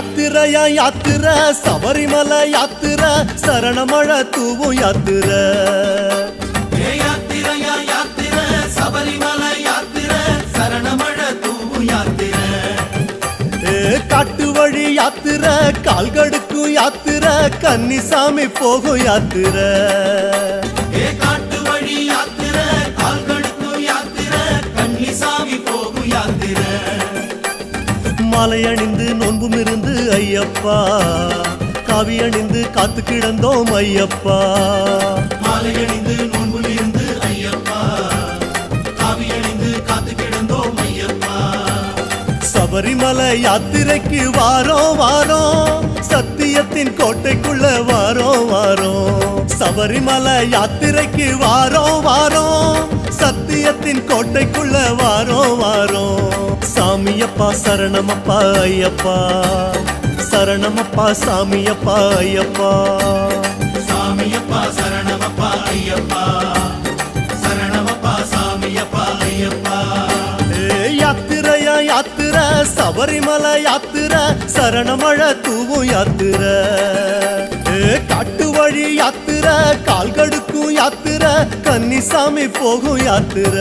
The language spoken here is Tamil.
யாத்திரையா யாத்திர சபரிமலை யாத்திர சரணமழை தூவும் யாத்திர யாத்திரையா யாத்திர சபரிமலை யாத்திர சரணமழை தூவும் யாத்திர காட்டு வழி யாத்திர கால்கடுக்கும் யாத்திர கன்னிசாமி போகும் யாத்திர காட்டு வழி யாத்திர கால்கடுக்கும் யாத்திர கன்னிசாமி போகும் யாத்திர மாலை அணிந்து நோன்பும் இருந்து ஐயப்பா காவி அணிந்து காத்து கிடந்தோம் ஐயப்பா மாலை அணிந்து நோன்பும் இருந்து ஐயப்பா காவி அணிந்து காத்து கிடந்தோம் ஐயப்பா சபரிமலை யாத்திரைக்கு வாரோம் வாரோம் சத்தியத்தின் கோட்டைக்குள்ள வாரோம் வாரோம் சபரிமலை யாத்திரைக்கு வாரோம் வாரோம் சத்தியத்தின் கோட்டைக்குள்ள வாரோம் வாரோம் சாமியப்பா சரணமப்பா ஐயப்பா சரணமப்பா சாமியப்பா ஐயப்பா சாமியப்பா சரணமப்பா ஐயப்பா சரணமப்பா சாமியப்பா ஐயப்பா யாத்திரையா யாத்திர சபரிமலை யாத்திர சரணமழை தூவும் யாத்திர காட்டு வழி யாத்திர கால்கடுக்கும் யாத்திர கன்னிசாமி போகும் யாத்திர